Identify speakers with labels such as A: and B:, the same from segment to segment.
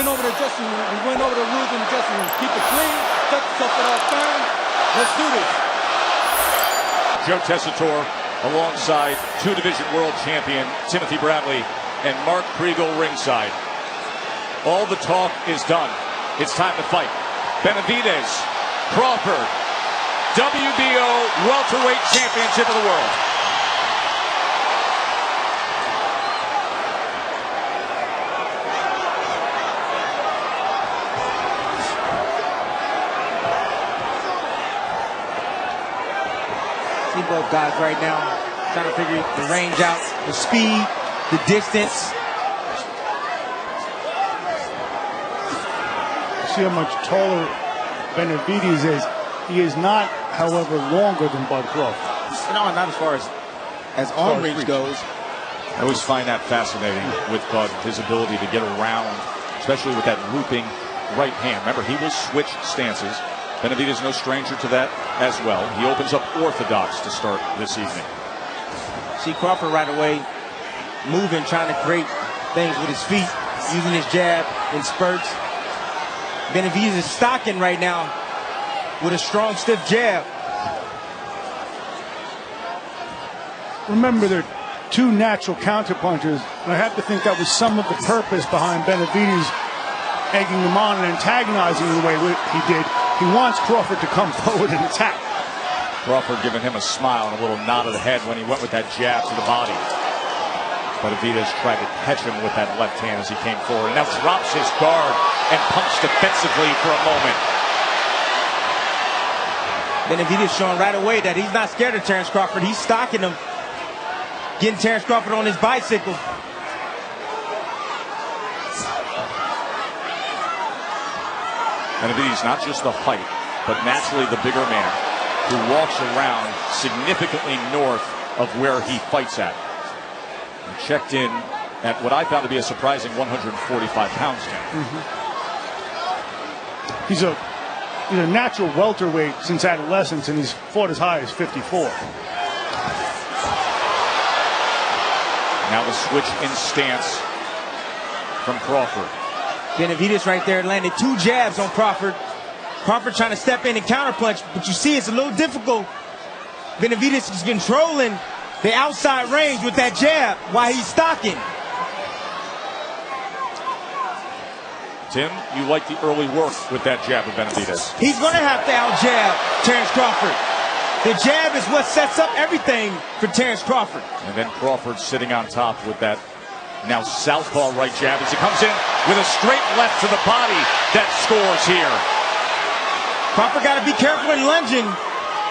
A: went over to the dressing room. We went over the rules in the dressing room. Keep it clean. Set yourself for that firm. Let's do this.
B: Joe Tessitore alongside two-division world champion Timothy Bradley and Mark Kriegel ringside. All the talk is done. It's time to fight. Benavidez, Crawford, WBO welterweight championship of the world.
C: See both guys right now trying to figure the range out, the speed, the distance.
D: See how much taller Benavidez is. He is not, however, longer than Bud Crawford.
C: No, not as far as arm reach goes.
B: I always find that fascinating with Bud, his ability to get around, especially with that looping right hand. Remember, he will switch stances. Benavidez no stranger to that as well. He opens up orthodox to start this evening.
C: See Crawford right away moving, trying to create things with his feet, using his jab in spurts. Benavidez is stocking right now with a strong, stiff jab.
D: Remember, they're two natural counterpunchers, and I have to think that was some of the purpose behind Benavidez egging him on and antagonizing the way he did. He wants Crawford to come forward and attack.
B: Crawford giving him a smile and a little nod of the head when he went with that jab to the body. Benavidez tried to catch him with that left hand as he came forward, and now drops his guard and punched defensively for a moment.
C: Benavidez showing right away that he's not scared of Terence Crawford. He's stalking him, getting Terence Crawford on his bicycle.
B: Benavidez not just the height, but naturally the bigger man who walks around significantly north of where he fights at. And checked in at what I found to be a surprising 145 pounds now.
D: He's a natural welterweight since adolescence, and he's fought as high as 54.
B: Now the switch in stance from Crawford.
C: Benavidez right there landed two jabs on Crawford. Crawford trying to step in and counterpunch, but you see it's a little difficult. Benavidez is controlling the outside range with that jab while he's stocking.
B: Tim, you like the early work with that jab of Benavidez.
C: He's going to have to out-jab Terence Crawford. The jab is what sets up everything for Terence Crawford.
B: And then Crawford sitting on top with that now southpaw right jab as he comes in with a straight left to the body that scores here.
C: Crawford got to be careful in lunging.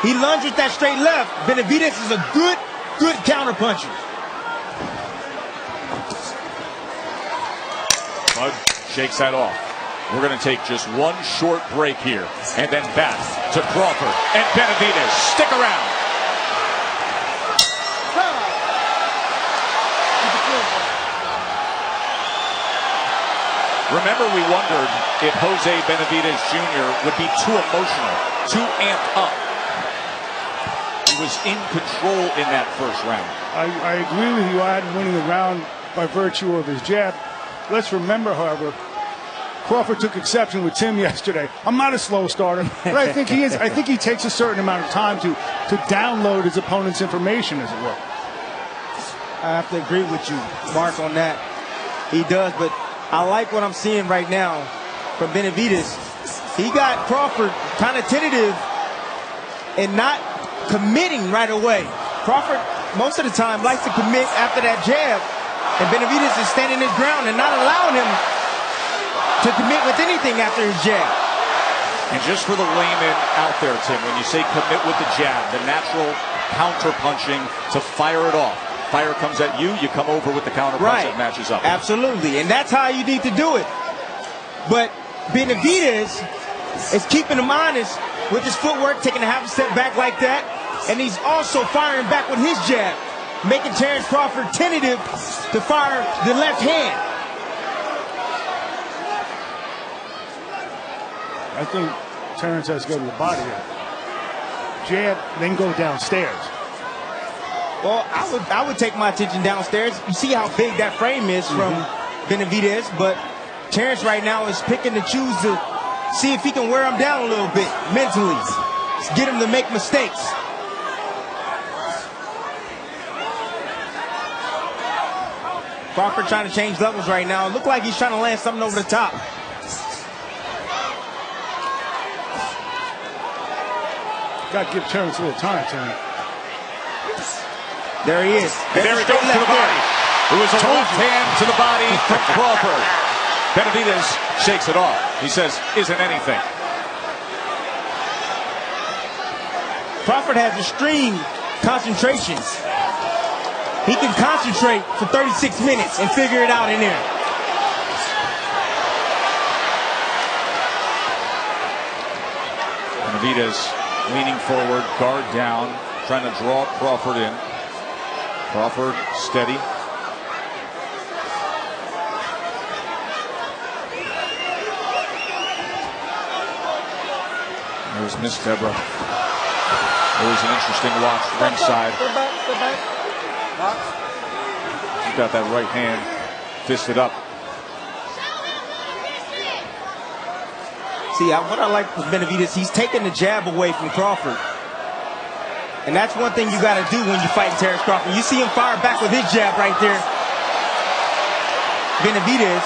C: He lunged with that straight left. Benavidez is a good counterpuncher.
B: Bud shakes that off. We're going to take just one short break here and then back to Crawford and Benavidez. Stick around. Remember, we wondered if Jose Benavidez Jr. would be too emotional, too amped up. He was in control in that first round.
D: I agree with you. I had winning the round by virtue of his jab. Let's remember, however, Crawford took exception with Tim yesterday. I'm not a slow starter, but I think he is. I think he takes a certain amount of time to download his opponent's information, as it were.
C: I have to agree with you, Mark, on that. He does, but I like what I'm seeing right now from Benavidez. He got Crawford kind of tentative and not committing right away. Crawford, most of the time, likes to commit after that jab. And Benavidez is standing his ground and not allowing him to commit with anything after his jab.
B: And just for the layman out there, Tim, when you say commit with the jab, the natural counter-punching to fire it off. Fire comes at you, you come over with the counter-punch that matches up.
C: Absolutely, and that's how you need to do it. But Benavidez is keeping him honest with his footwork, taking a half a step back like that, and he's also firing back with his jab, making Terence Crawford tentative to fire the left hand.
D: I think Terence has to go to the body here. Jab, then go downstairs.
C: Well, I would take my attention downstairs. You see how big that frame is from Benavidez, but Terence right now is picking to choose to see if he can wear him down a little bit mentally. Get him to make mistakes. Crawford trying to change levels right now. Look like he's trying to land something over the top.
D: Got to give Terence a little time, Terence.
C: There he is.
B: And there he goes to the body. It was a left hand to the body from Crawford. Benavidez shakes it off. He says, isn't anything.
C: Crawford has extreme concentration. He can concentrate for 36 minutes and figure it out in there.
B: Benavidez leaning forward, guard down, trying to draw Crawford in. Crawford steady. There's Miss Deborah. Always an interesting watch ringside. She's got that right hand fisted up.
C: See, what I like with Benavidez, he's taking the jab away from Crawford. And that's one thing you got to do when you fight Terence Crawford. You see him fire back with his jab right there. Benavidez.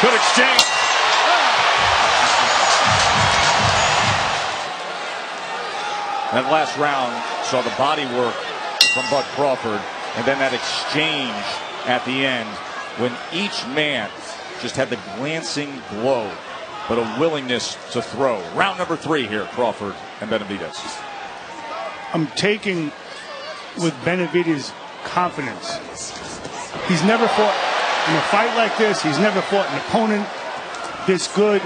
B: Good exchange. That last round saw the body work from Bud Crawford, and then that exchange at the end when each man just had the glancing glow, but a willingness to throw. Round number 3 here, Crawford and Benavidez.
D: I'm taking with Benavidez confidence. He's never fought in a fight like this. He's never fought an opponent this good,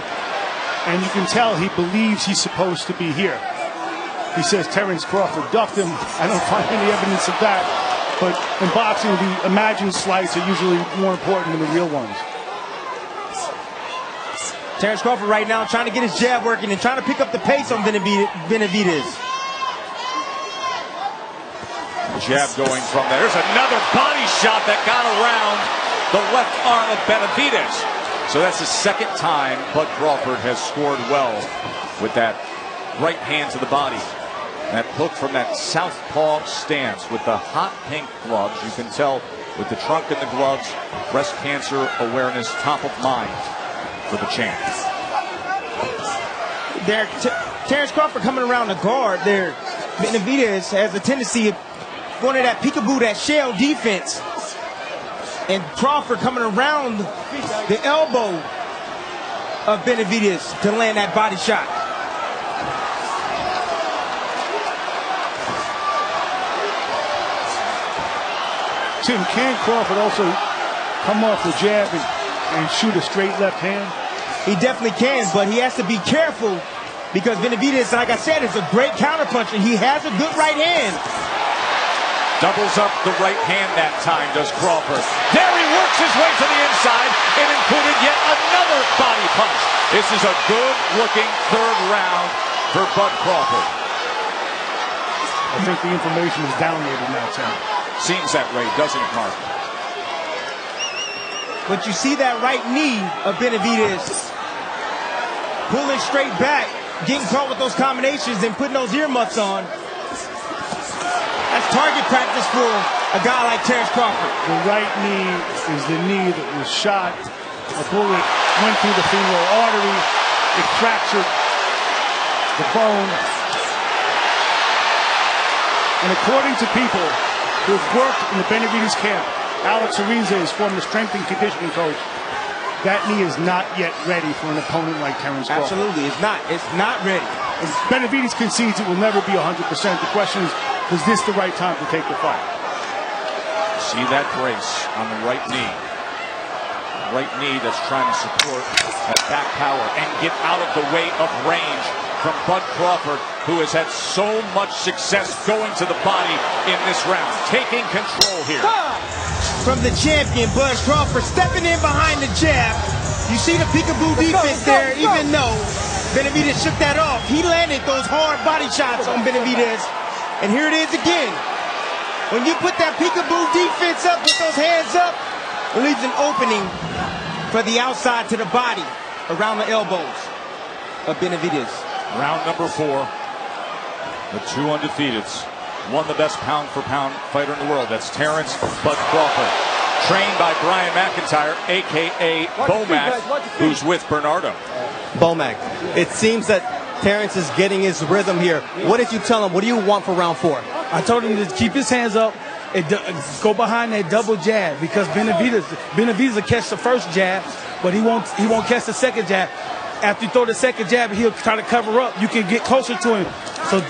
D: and you can tell he believes he's supposed to be here. He says Terence Crawford ducked him. I don't find any evidence of that. But in boxing, the imagined slights are usually more important than the real ones.
C: Terence Crawford right now trying to get his jab working and trying to pick up the pace on Benavidez.
B: Jab going from there. There's another body shot that got around the left arm of Benavidez. So that's the second time Bud Crawford has scored well with that right hand to the body. That hook from that southpaw stance with the hot pink gloves. You can tell with the trunk and the gloves, breast cancer awareness top of mind for the champ.
C: There, Terence Crawford coming around the guard there. Benavidez has a tendency of going to that peekaboo, that shell defense. And Crawford coming around the elbow of Benavidez to land that body shot.
D: Tim, can Crawford also come off the jab and shoot a straight left hand?
C: He definitely can, but he has to be careful because Benavidez, like I said, is a great counterpuncher. He has a good right hand.
B: Doubles up the right hand that time, does Crawford. There he works his way to the inside and included yet another body punch. This is a good-looking third round for Bud Crawford.
D: I think the information is downloaded now, Tim.
B: Seems that way, doesn't it, Mark?
C: But you see that right knee of Benavidez pulling straight back, getting caught with those combinations and putting those earmuffs on. That's target practice for a guy like Terence Crawford.
D: The right knee is the knee that was shot. A bullet went through the femoral artery. It fractured the bone. And according to people who have worked in the Benavidez camp, Alex Ariza is former strength and conditioning coach. That knee is not yet ready for an opponent like Terence Crawford.
C: Absolutely, it's not. It's not ready.
D: If Benavidez concedes it will never be 100%. The question is this the right time to take the fight?
B: See that brace on the right knee. Right knee that's trying to support that back power and get out of the way of range from Bud Crawford, who has had so much success going to the body in this round. Taking control here.
C: From the champion, Bud Crawford, stepping in behind the jab. You see the peekaboo defense there, even though Benavidez shook that off. He landed those hard body shots on Benavidez. And here it is again. When you put that peekaboo defense up with those hands up, it leaves an opening for the outside to the body around the elbows of Benavidez.
B: Round number 4. The 2 undefeateds. Won the best pound-for-pound fighter in the world. That's Terence Bud Crawford. Trained by Brian McIntyre, a.k.a. Bomac, who's with Bernardo.
E: Bomac, it seems that Terence is getting his rhythm here. What did you tell him? What do you want for round 4?
F: I told him to keep his hands up and go behind that double jab, because Benavidez will catch the first jab, but he won't catch the second jab. After you throw the second jab, he'll try to cover up. You can get closer to him. So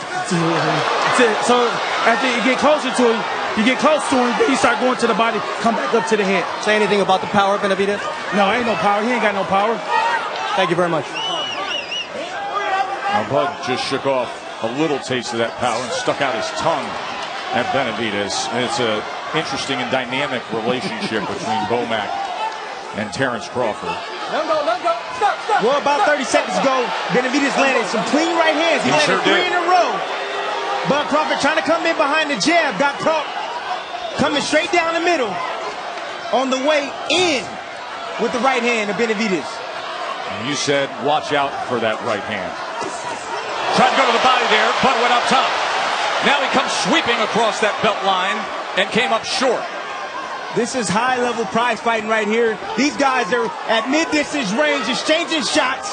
F: after you get closer to him, then you start going to the body, come back up to the head.
E: Say anything about the power of Benavidez?
F: No, ain't no power. He ain't got no power.
E: Thank you very much.
B: Now Bud just shook off a little taste of that power and stuck out his tongue at Benavidez. And it's an interesting and dynamic relationship between Bomac and Terence Crawford.
C: Well, about 30 seconds ago, Benavidez landed some clean right hands. He landed 3 in a row. Bud Crawford trying to come in behind the jab, got caught coming straight down the middle on the way in with the right hand of Benavidez.
B: And you said, watch out for that right hand. Tried to go to the body there, Bud went up top. Now he comes sweeping across that belt line and came up short.
C: This is high-level prize fighting right here. These guys are at mid-distance range, exchanging shots,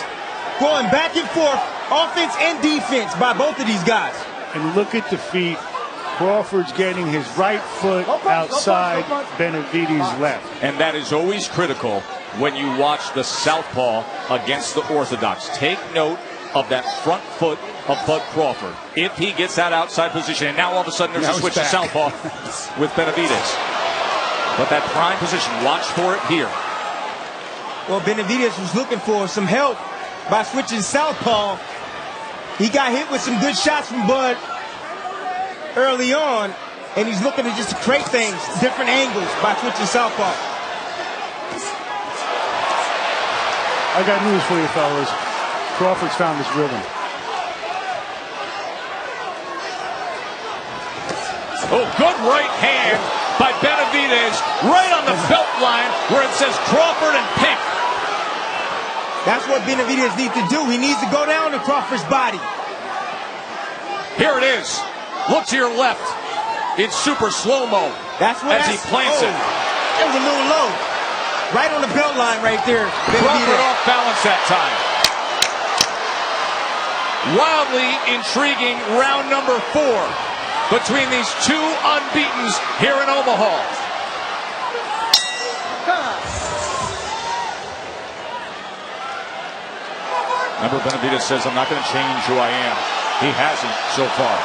C: going back and forth, offense and defense by both of these guys.
D: And look at the feet. Crawford's getting his right foot outside Benavidez' left.
B: And that is always critical when you watch the southpaw against the orthodox. Take note of that front foot of Bud Crawford. If he gets that outside position, and now all of a sudden there's a switch to southpaw with Benavidez. But that prime position, watch for it here.
C: Well, Benavidez was looking for some help by switching southpaw. He got hit with some good shots from Bud early on, and he's looking to just create things, different angles by switching southpaw.
D: I got news for you, fellas. Crawford's found his rhythm.
B: Oh, good right hand by Benavidez, right on the belt line where it says Crawford in pink.
C: That's what Benavidez needs to do. He needs to go down to Crawford's body.
B: Here it is. Look to your left. It's super slow-mo as he plants it.
C: It was a little low. Right on the belt line right there.
B: Crawford off balance that time. Wildly intriguing round number 4 between these 2 unbeatens here in Omaha. Remember, Benavidez says, I'm not going to change who I am. He hasn't so far.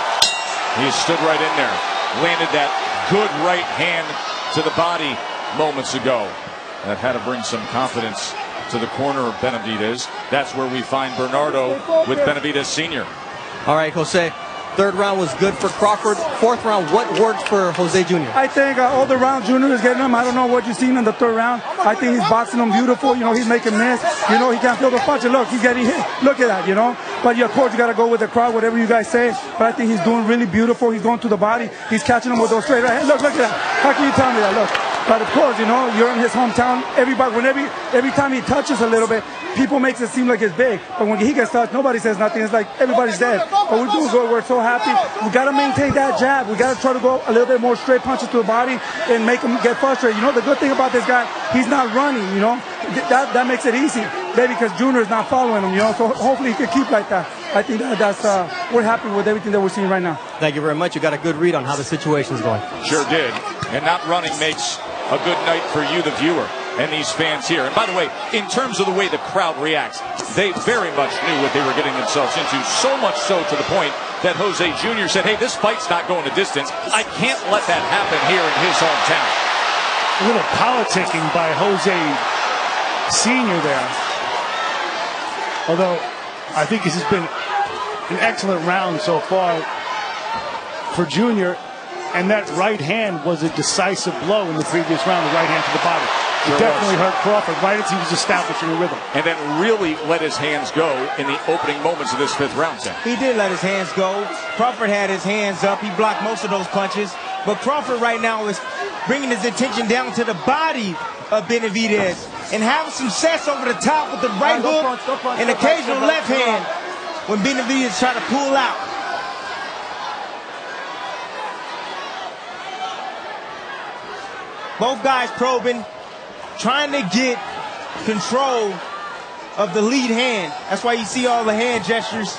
B: He stood right in there, landed that good right hand to the body moments ago. That had to bring some confidence to the corner of Benavidez. That's where we find Bernardo with Benavidez Sr.
E: All right, Jose. 3rd round was good for Crawford. 4th round, what worked for Jose Jr.?
F: I think all the round Junior is getting him. I don't know what you've seen in the 3rd round. I think he's boxing him beautiful. You know, he's making miss. You know, he can't feel the punch. And look, he's getting hit. Look at that, you know. But, yeah, of course, you got to go with the crowd, whatever you guys say. But I think he's doing really beautiful. He's going to the body. He's catching him with those straight right hands. Look at that. How can you tell me that? Look. But, of course, you know, you're in his hometown. Everybody, every time he touches a little bit, people makes it seem like it's big. But when he gets touched, nobody says nothing. It's like everybody's dead. But we're doing good. We're so happy. We got to maintain that jab. We got to try to go a little bit more straight punches to the body and make him get frustrated. You know, the good thing about this guy, he's not running, you know. That makes it easy. Maybe because Junior is not following him, you know. So hopefully he can keep like that. I think that's we're happy with everything that we're seeing right now.
E: Thank you very much. You got a good read on how the situation is going.
B: Sure did. And not running makes a good night for you, the viewer, and these fans here. And by the way, in terms of the way the crowd reacts, they very much knew what they were getting themselves into, so much so to the point that Jose Jr. said, hey, this fight's not going a distance. I can't let that happen here in his hometown.
D: A little politicking by Jose Sr. there. Although, I think this has been an excellent round so far for Junior. And that right hand was a decisive blow in the previous round, the right hand to the body. Definitely hurt Crawford right as he was establishing a rhythm.
B: And then really let his hands go in the opening moments of this 5th round, Tim.
C: He did let his hands go. Crawford had his hands up. He blocked most of those punches. But Crawford right now is bringing his attention down to the body of Benavidez and having success over the top with the right hook and occasional left hand when Benavidez try to pull out. Both guys probing, trying to get control of the lead hand. That's why you see all the hand gestures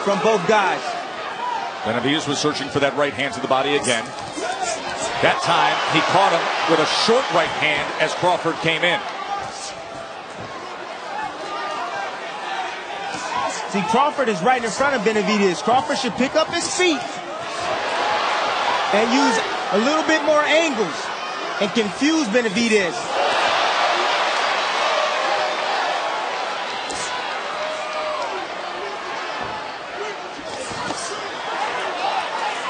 C: from both guys.
B: Benavidez was searching for that right hand to the body again. That time, he caught him with a short right hand as Crawford came in.
C: See, Crawford is right in front of Benavidez. Crawford should pick up his feet and use a little bit more angles and confuse Benavidez.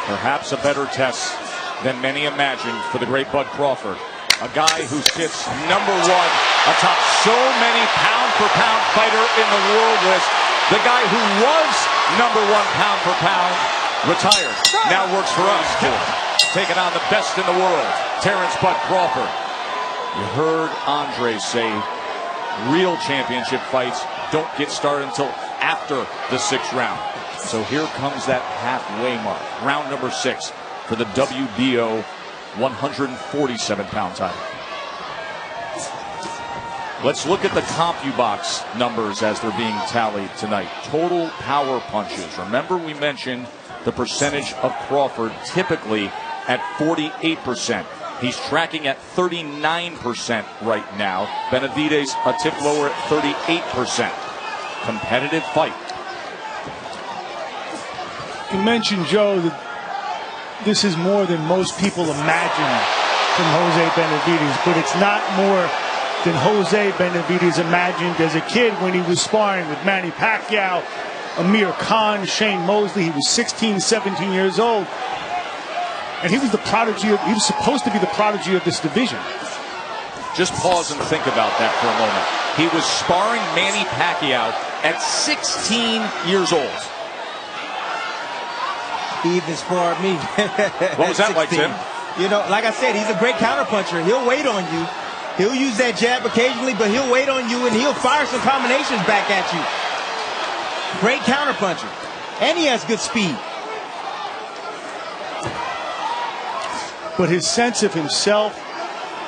B: Perhaps a better test than many imagined for the great Bud Crawford. A guy who sits #1 atop so many pound-for-pound fighter in the world list. The guy who was #1 pound-for-pound, retired, now works for us, taking on the best in the world, Terence Bud Crawford. You heard Andre say, real championship fights don't get started until after the 6th round. So here comes that halfway mark, round number 6 for the WBO 147-pound title. Let's look at the CompuBox numbers as they're being tallied tonight. Total power punches. Remember, we mentioned the percentage of Crawford typically at 48%. He's tracking at 39% right now. Benavidez a tick lower at 38%. Competitive fight.
D: You mentioned, Joe, that this is more than most people imagine from Jose Benavidez, but it's not more than Jose Benavidez imagined as a kid when he was sparring with Manny Pacquiao, Amir Khan, Shane Mosley. He was 16, 17 years old. And he was the prodigy he was supposed to be the prodigy of this division.
B: Just pause and think about that for a moment. He was sparring Manny Pacquiao at 16 years old.
C: He even sparred me.
B: What was that like, Tim?
C: You know, like I said, he's a great counterpuncher. He'll wait on you. He'll use that jab occasionally, but he'll wait on you and he'll fire some combinations back at you. Great counterpuncher. And he has good speed.
D: But his sense of himself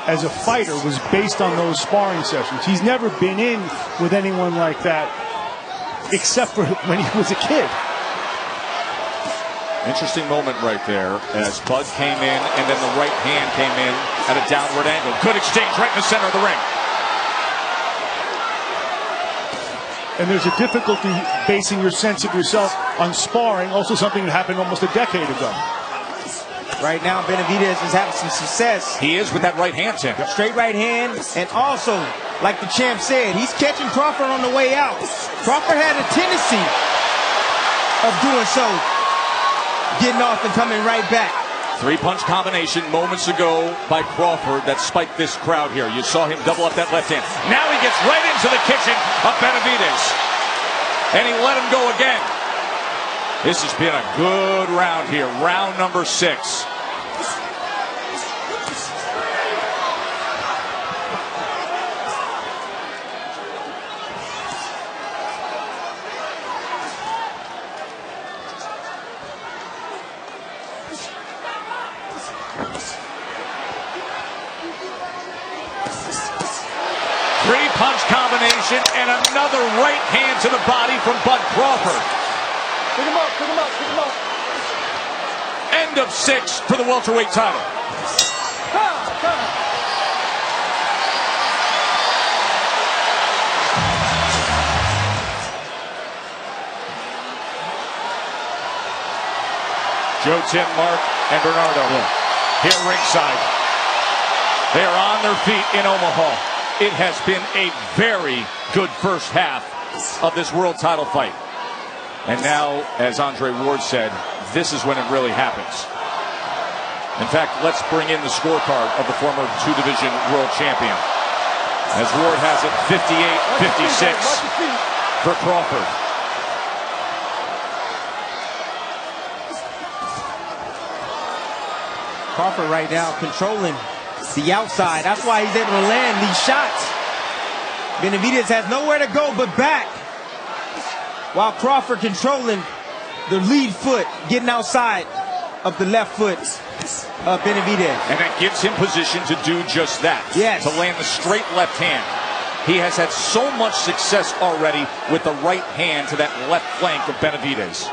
D: as a fighter was based on those sparring sessions. He's never been in with anyone like that except for when he was a kid.
B: Interesting moment right there as Bud came in and then the right hand came in at a downward angle. Good exchange right in the center of the ring.
D: And there's a difficulty basing your sense of yourself on sparring, also something that happened almost a decade ago.
C: Right now, Benavidez is having some success.
B: He is with that right hand, Tim.
C: Straight right hand, and also, like the champ said, he's catching Crawford on the way out. Crawford had a tendency of doing so, getting off and coming right back.
B: 3-punch combination moments ago by Crawford that spiked this crowd here. You saw him double up that left hand. Now he gets right into the kitchen of Benavidez. And he let him go again. This has been a good round here. Round number 6. Three-punch combination and another right hand to the body from Bud Crawford.
A: Pick him up, pick him up, pick him up.
B: End of 6 for the welterweight title. Joe, Tim, Mark, and Bernardo here ringside. They are on their feet in Omaha. It has been a very good first half of this world title fight. And now, as Andre Ward said, this is when it really happens. In fact, let's bring in the scorecard of the former two-division world champion. As Ward has it 58-56 for Crawford.
C: Crawford right now controlling the outside. That's why he's able to land these shots. Benavidez has nowhere to go but back, while Crawford controlling the lead foot, getting outside of the left foot of Benavidez.
B: And that gives him position to do just that.
C: Yes.
B: To land the straight left hand. He has had so much success already with the right hand to that left flank of Benavidez.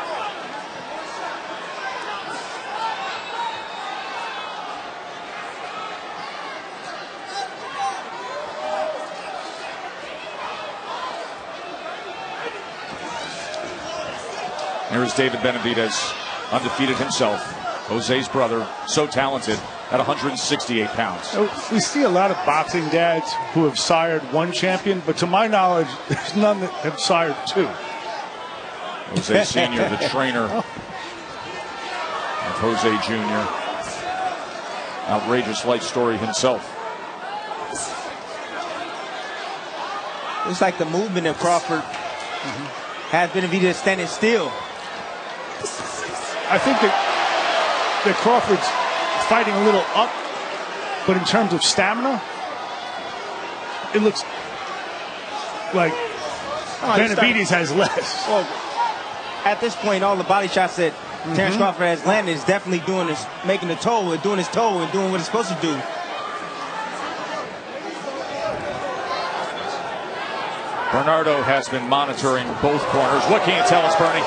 B: Here's David Benavidez, undefeated himself. Jose's brother, so talented at 168 pounds.
D: We see a lot of boxing dads who have sired one champion, but to my knowledge, there's none that have sired two.
B: Jose Sr., the trainer of Jose Jr. Outrageous life story himself.
C: It's like the movement of Crawford has Benavidez standing still.
D: I think that Crawford's fighting a little up, but in terms of stamina, it looks like Benavidez has less.
C: Well, at this point, all the body shots that Terence Crawford has landed is definitely doing this, making the toe and doing his toe and doing what it's supposed to do.
B: Bernardo has been monitoring both corners. What can you tell us, Bernie?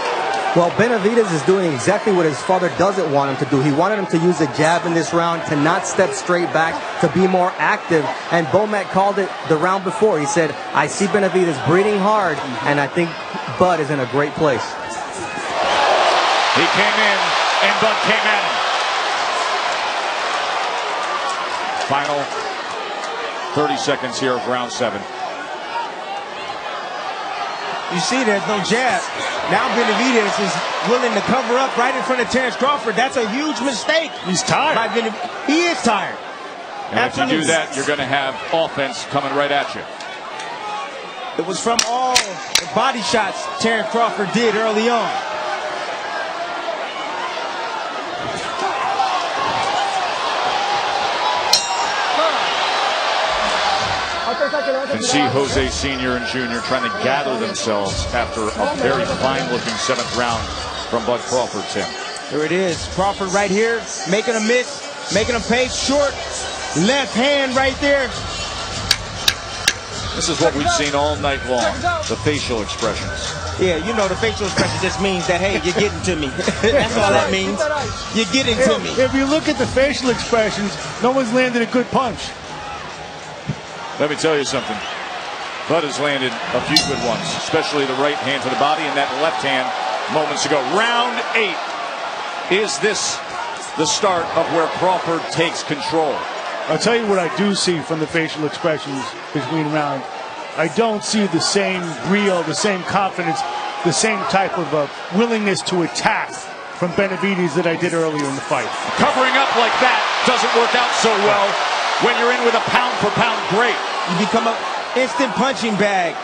E: Well, Benavidez is doing exactly what his father doesn't want him to do. He wanted him to use a jab in this round, to not step straight back, to be more active. And Bomac called it the round before. He said, I see Benavidez breathing hard, and I think Bud is in a great place.
B: He came in, and Bud came at him. Final 30 seconds here of round 7.
C: You see there's no jab. Now Benavidez is willing to cover up right in front of Terence Crawford. That's a huge mistake.
D: He's tired.
C: He is tired.
B: And if you do that, you're going to have offense coming right at you.
C: It was from all the body shots Terence Crawford did early on.
B: You can see Jose Sr. and Jr. trying to gather themselves after a very fine-looking 7th round from Bud Crawford, Tim.
C: Here it is. Crawford right here, making a miss, making a pace short. Left hand right there.
B: This is what we've seen all night long, the facial expressions.
C: Yeah, you know the facial expression just means that, hey, you're getting to me. That's all that means. You're getting to me.
D: If you look at the facial expressions, no one's landed a good punch.
B: Let me tell you something. Bud has landed a few good ones, especially the right hand to the body and that left hand moments ago. Round 8. Is this the start of where Crawford takes control?
D: I'll tell you what I do see from the facial expressions between rounds. I don't see the same brio, the same confidence, the same type of willingness to attack from Benavidez that I did earlier in the fight.
B: Covering up like that doesn't work out so well when you're in with a pound-for-pound great.
C: You become an instant punching bag.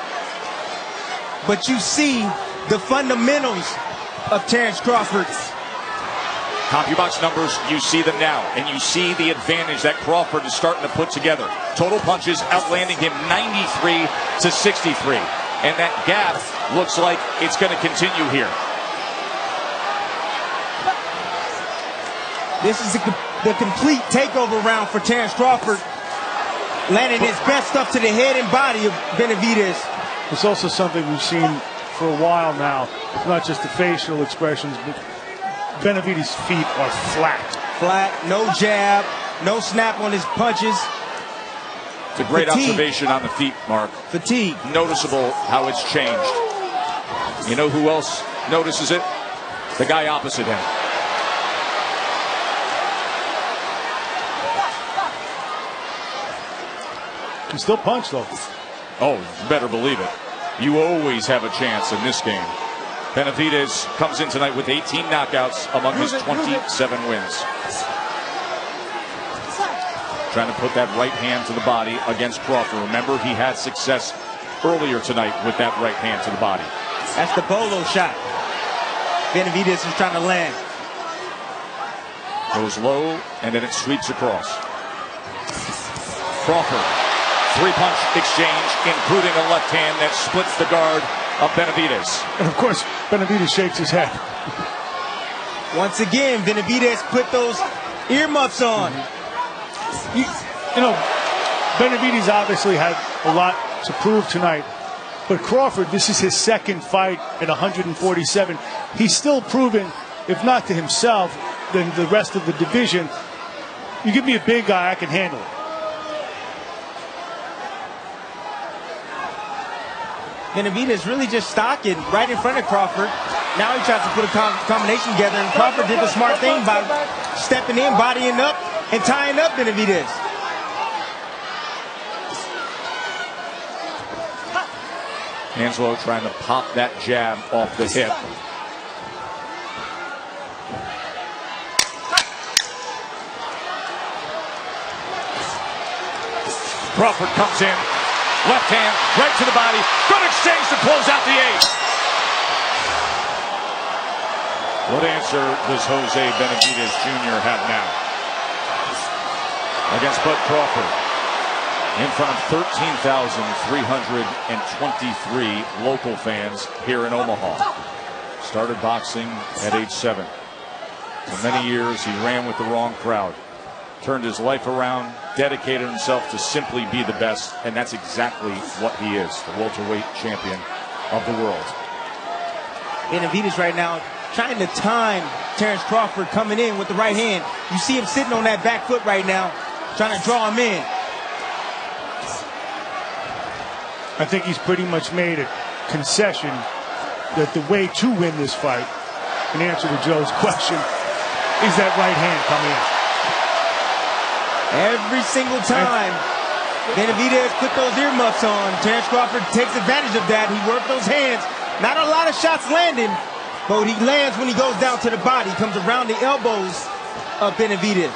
C: But you see the fundamentals of Terence Crawford.
B: CompuBox numbers, you see them now. And you see the advantage that Crawford is starting to put together. Total punches outlanding him 93 to 63. And that gap looks like it's going to continue here.
C: This is the complete takeover round for Terence Crawford. Landing his best stuff to the head and body of Benavidez.
D: It's also something we've seen for a while now. It's not just the facial expressions, but Benavidez's feet are flat.
C: Flat, no jab, no snap on his punches.
B: It's a great observation on the feet, Mark.
C: Fatigue.
B: Noticeable how it's changed. You know who else notices it? The guy opposite him.
D: Can still punch, though.
B: Oh, you better believe it. You always have a chance in this game. Benavidez comes in tonight with 18 knockouts among his 27 wins. trying to put that right hand to the body against Crawford. Remember, he had success earlier tonight with that right hand to the body.
C: That's the bolo shot Benavidez is trying to land.
B: Goes low, and then it sweeps across. Crawford, three-punch exchange, including a left hand that splits the guard of Benavidez.
D: And of course, Benavidez shakes his head.
C: Once again, Benavidez put those earmuffs on.
D: You know, Benavidez obviously had a lot to prove tonight. But Crawford, this is his second fight at 147. He's still proving, if not to himself, then the rest of the division, you give me a big guy, I can handle it.
C: Benavidez really just stalking right in front of Crawford. Now he tries to put a combination together, and Crawford did the smart thing by stepping in, bodying up, and tying up Benavidez.
B: Angelo trying to pop that jab off the hip. Crawford comes in, left hand, right to the body. Good exchange to close out the eighth. What answer does Jose Benavidez Jr. have now against Bud Crawford in front of 13,323 local fans here in Omaha? Started boxing at age 7. For many years, he ran with the wrong crowd. Turned his life around, dedicated himself to simply be the best, and that's exactly what he is, the welterweight champion of the world.
C: Benavidez right now trying to time Terence Crawford coming in with the right hand. You see him sitting on that back foot right now, trying to draw him in.
D: I think he's pretty much made a concession that the way to win this fight, in answer to Joe's question, is that right hand coming in.
C: Every single time Benavidez put those earmuffs on, Terence Crawford takes advantage of that. He worked those hands. Not a lot of shots landing, but he lands when he goes down to the body. He comes around the elbows of Benavidez.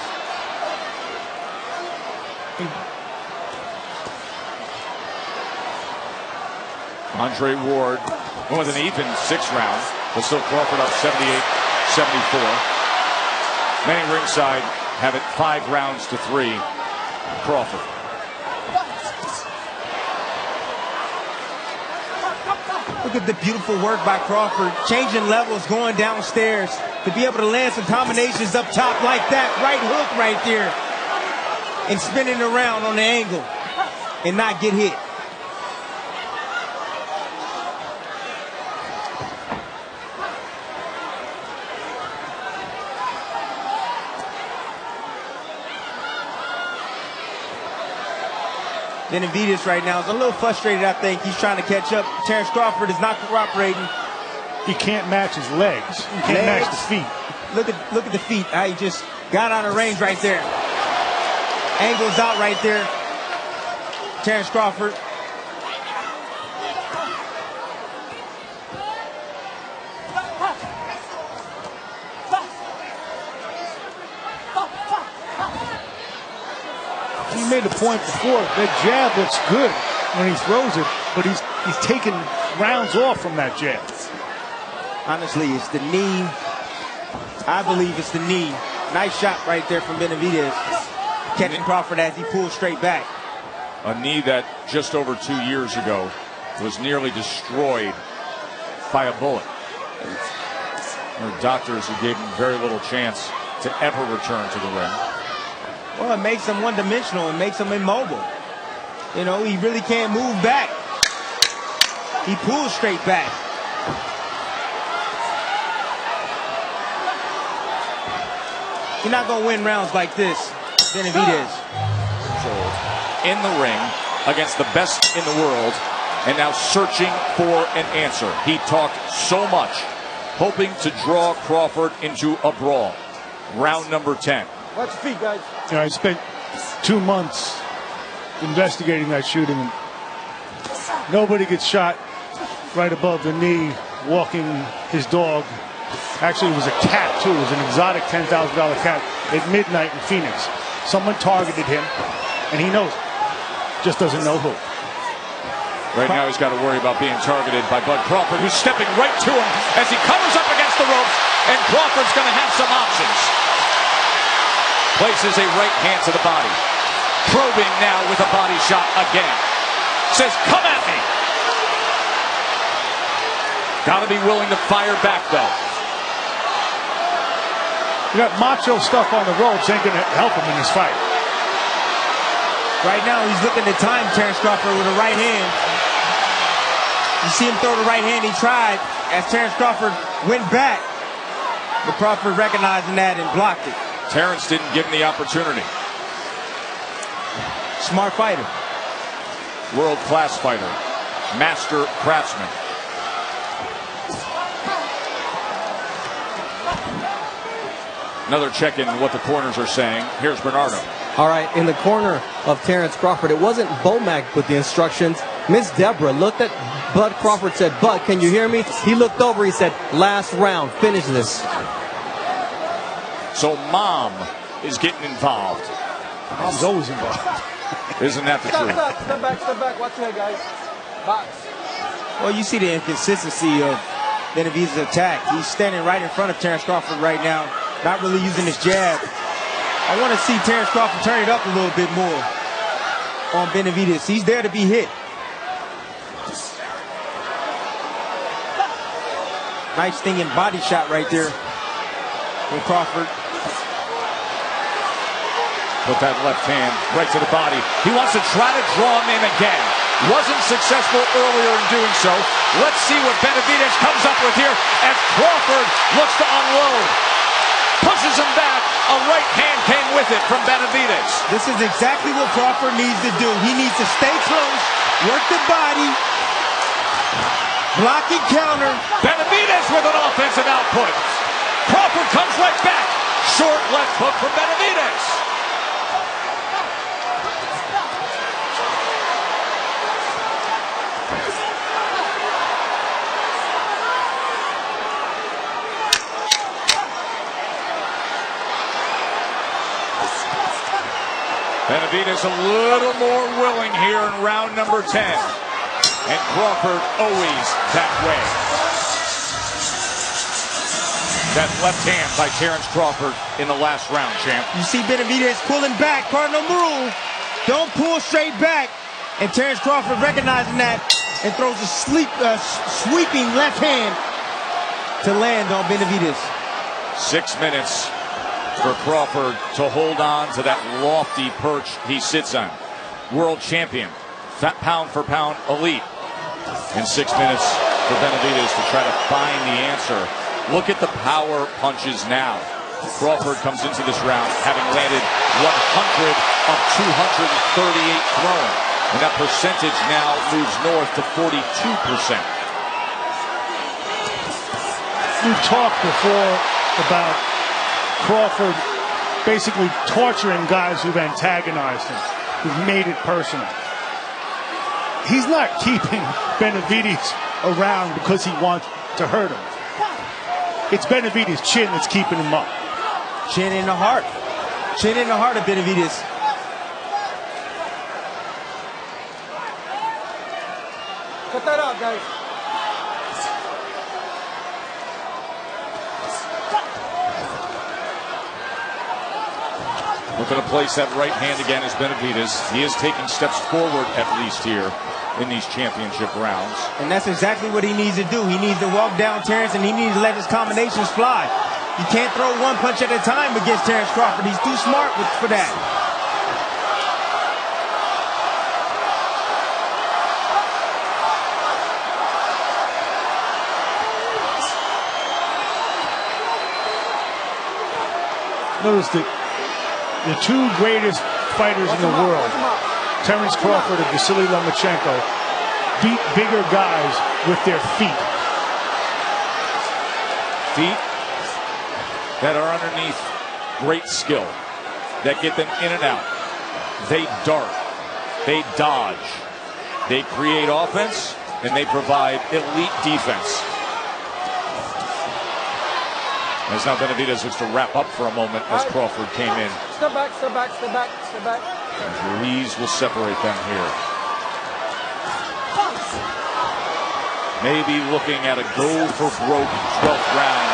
B: Andre Ward went with an even 6th round, but still Crawford up 78-74. Many ringside have it 5 rounds to 3. Crawford.
C: Look at the beautiful work by Crawford, changing levels, going downstairs to be able to land some combinations up top like that. Right hook right there, and spinning around on the angle and not get hit. Benavidez right now is a little frustrated, I think. He's trying to catch up. Terence Crawford is not cooperating.
D: He can't match his legs. He can't match the feet.
C: Look at the feet. How he just got out of range right there. Angles out right there. Terence Crawford.
D: He made a point before. That jab looks good when he throws it, but he's taking rounds off from that jab.
C: Honestly, it's the knee. I believe it's the knee. Nice shot right there from Benavidez, catching Crawford as he pulls straight back.
B: A knee that just over 2 years ago was nearly destroyed by a bullet. There were doctors who gave him very little chance to ever return to the ring.
C: Well, it makes him one-dimensional. It makes him immobile. You know, he really can't move back. He pulls straight back. You're not going to win rounds like this, Benavidez.
B: In the ring against the best in the world, and now searching for an answer. He talked so much, hoping to draw Crawford into a brawl. Round number 10.
C: Watch your feet, guys.
D: You know, I spent 2 months investigating that shooting, and nobody gets shot right above the knee walking his dog. Actually, it was a cat, too. It was an exotic $10,000 cat at midnight in Phoenix. Someone targeted him, and he knows it. Just doesn't know who.
B: Right now he's got to worry about being targeted by Bud Crawford, who's stepping right to him as he covers up against the ropes, and Crawford's going to have some options. Places a right hand to the body. Probing now with a body shot again. Says, come at me. Got to be willing to fire back, though.
D: You got macho stuff on the ropes, ain't going to help him in this fight.
C: Right now, he's looking to time Terence Crawford with a right hand. You see him throw the right hand. He tried as Terence Crawford went back. But Crawford recognizing that and blocked it.
B: Terence didn't give him the opportunity.
C: Smart fighter.
B: World-class fighter. Master craftsman. Another check in what the corners are saying. Here's Bernardo.
E: All right, in the corner of Terence Crawford, it wasn't Bomac with the instructions. Miss Deborah looked at Bud Crawford, said, Bud, can you hear me? He looked over, he said, last round, finish this.
B: So Mom is getting involved.
D: Mom's always involved.
B: Isn't that the truth?
E: Step back, watch your head, guys. Box.
C: Well, you see the inconsistency of Benavidez's attack. He's standing right in front of Terence Crawford right now, not really using his jab. I want to see Terence Crawford turn it up a little bit more on Benavidez. He's there to be hit. Nice stinging body shot right there from Crawford.
B: Put that left hand right to the body. He wants to try to draw him in again. Wasn't successful earlier in doing so. Let's see what Benavidez comes up with here as Crawford looks to unload. Pushes him back. A right hand came with it from Benavidez.
C: This is exactly what Crawford needs to do. He needs to stay close, work the body, block and counter.
B: Benavidez with an offensive output. Crawford comes right back. Short left hook from Benavidez. Benavidez a little more willing here in round number 10. And Crawford always that way. That left hand by Terence Crawford in the last round, champ.
C: You see Benavidez pulling back. Cardinal rule. Don't pull straight back. And Terence Crawford recognizing that and throws a sweeping left hand to land on Benavidez.
B: 6 minutes for Crawford to hold on to that lofty perch he sits on. World champion, pound for pound elite. And 6 minutes for Benavidez to try to find the answer. Look at the power punches now. Crawford comes into this round having landed 100 of 238 thrown. And that percentage now moves north to 42%.
D: We've talked before about Crawford basically torturing guys who've antagonized him, who've made it personal. He's not keeping Benavidez around because he wants to hurt him. It's Benavidez' chin that's keeping him up.
C: Chin in the heart. Chin in the heart of Benavidez.
E: Cut that out, guys.
B: Looking to place that right hand again is Benavidez. He is taking steps forward at least here in these championship rounds.
C: And that's exactly what he needs to do. He needs to walk down Terence and he needs to let his combinations fly. You can't throw one punch at a time against Terence Crawford. He's too smart for that.
D: Notice that the two greatest fighters in the world, Terence Crawford and Vasily Lomachenko, beat bigger guys with their feet.
B: Feet that are underneath great skill, that get them in and out. They dart, they dodge, they create offense, and they provide elite defense. As now Benavidez looks to wrap up for a moment as Crawford came in.
A: Step back, step back, step back, step back.
B: Ruiz will separate them here. Maybe looking at a go-for-broke 12th round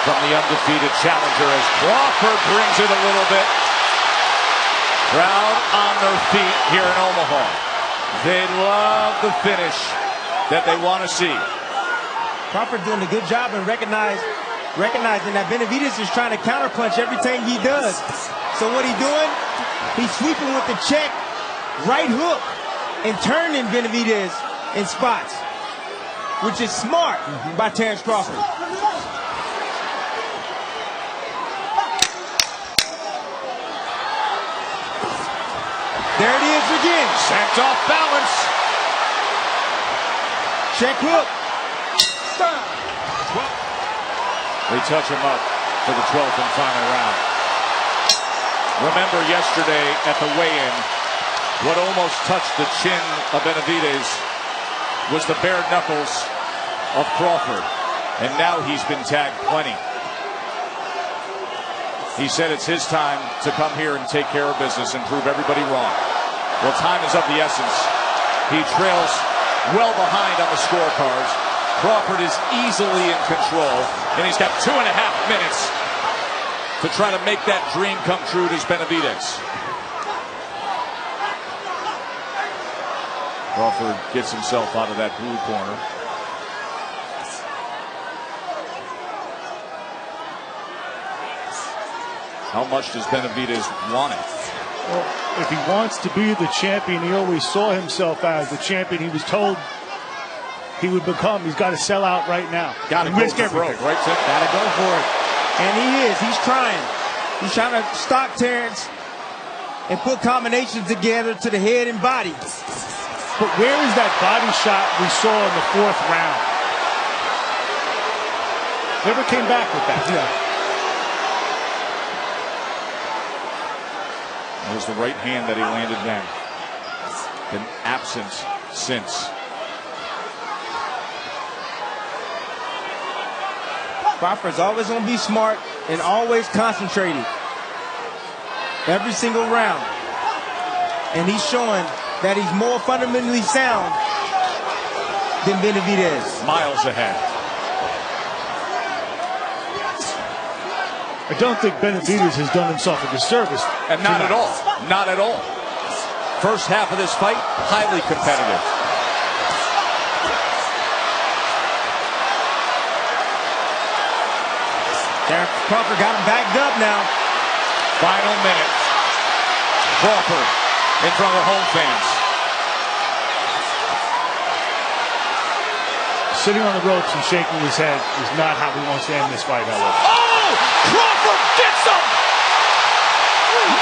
B: from the undefeated challenger as Crawford brings it a little bit. Crowd on their feet here in Omaha. They love the finish that they want to see.
C: Crawford doing a good job and recognizing that Benavidez is trying to counterpunch everything he does. So what he's doing, he's sweeping with the check, right hook, and turning Benavidez in spots, which is smart by Terence Crawford. There it is again.
B: Sent off balance.
C: Check hook.
B: They touch him up for the 12th and final round. Remember yesterday at the weigh-in, what almost touched the chin of Benavidez was the bare knuckles of Crawford. And now he's been tagged plenty. He said it's his time to come here and take care of business and prove everybody wrong. Well, time is of the essence. He trails well behind on the scorecards. Crawford is easily in control, and he's got 2.5 minutes to try to make that dream come true to Benavidez. Crawford gets himself out of that blue corner. How much does Benavidez want it?
D: Well, if he wants to be the champion he always saw himself as, the champion he was told he would become, he's got to sell out right now.
B: Got to risk everything, right, Tim?
C: Got to go for it. And he is. He's trying. He's trying to stop Terence and put combinations together to the head and body.
D: But where is that body shot we saw in the 4th round? Never came back with that.
C: Yeah.
B: That was the right hand that he landed then. Been absent since.
C: Crawford's always going to be smart and always concentrated. Every single round. And he's showing that he's more fundamentally sound than Benavidez.
B: Miles ahead.
D: I don't think Benavidez has done himself a disservice.
B: And not at all. Not at all. First half of this fight, highly competitive.
C: Crawford got him backed up now.
B: Final minute. Crawford in front of home fans.
D: Sitting on the ropes and shaking his head is not how he wants to end this fight, however.
B: Oh! Crawford gets him!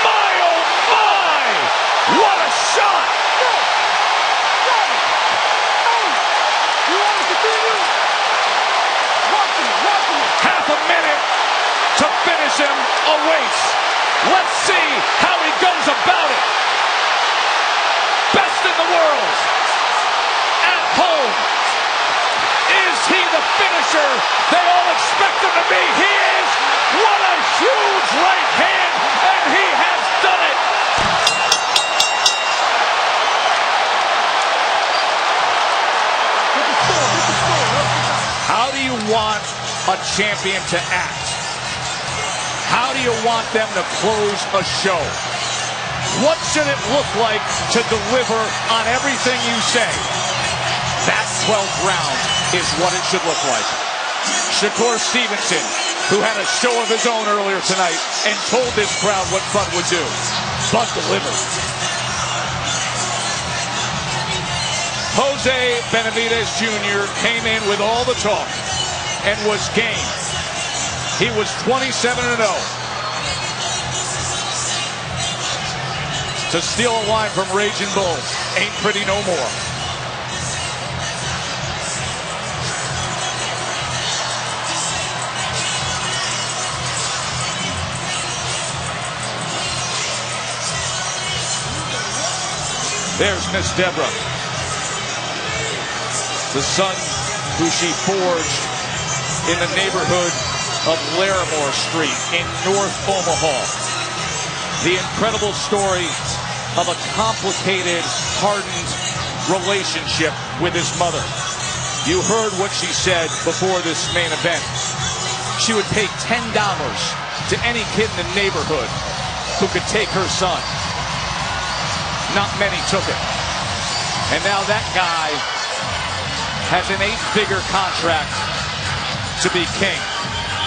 B: My, oh my! What a shot! Half a minute to finish him awaits. Let's see how he goes about it. Best in the world. At home. Is he the finisher they all expect him to be? He is. What a huge right hand, and he has done it. How do you want a champion to act? How do you want them to close a show? What should it look like to deliver on everything you say? That 12th round is what it should look like. Shakur Stevenson, who had a show of his own earlier tonight and told this crowd what Bud would do. Bud delivered. Jose Benavidez Jr. came in with all the talk and was game. He was 27-0. To steal a line from Raging Bull, ain't pretty no more. There's Miss Deborah, the son who she forged in the neighborhood of Larimore Street in North Omaha. The incredible story of a complicated, hardened relationship with his mother. You heard what she said before this main event. She would pay $10 to any kid in the neighborhood who could take her son. Not many took it. And now that guy has an 8-figure contract to be king.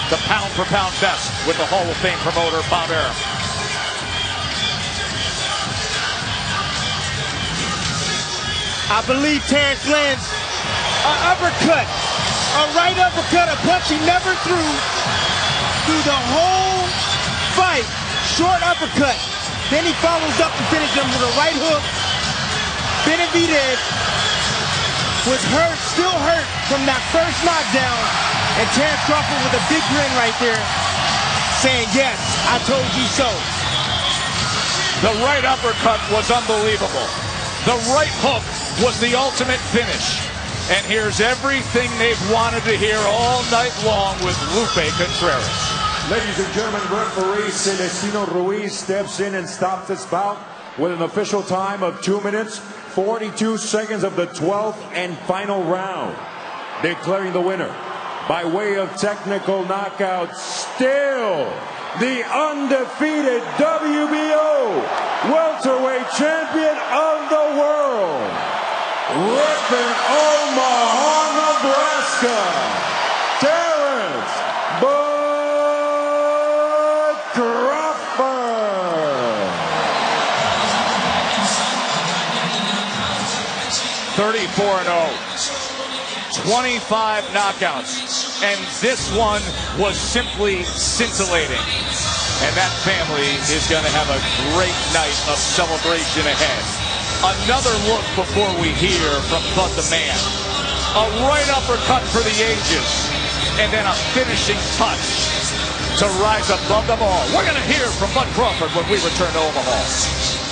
B: The pound-for-pound best with the Hall of Fame promoter, Bob Arum.
C: I believe Terence lands an uppercut, a right uppercut, a punch he never threw through the whole fight. Short uppercut. Then he follows up to finish him with a right hook. Benavidez was hurt, still hurt from that first knockdown. And Terence Crawford with a big grin right there, saying, yes, I told you so.
B: The right uppercut was unbelievable. The right hook was the ultimate finish. And here's everything they've wanted to hear all night long with Lupe Contreras.
G: Ladies and gentlemen, referee Celestino Ruiz steps in and stops this bout with an official time of 2 minutes, 42 seconds of the 12th and final round. Declaring the winner by way of technical knockout, still the undefeated WBO welterweight champion of the world, repping Omaha, Nebraska, Terence Crawford.
B: 34-0. 25 knockouts, and this one was simply scintillating. And that family is going to have a great night of celebration ahead. Another look before we hear from Bud the Man. A right uppercut for the ages, and then a finishing touch to rise above them all. We're going to hear from Bud Crawford when we return to Omaha.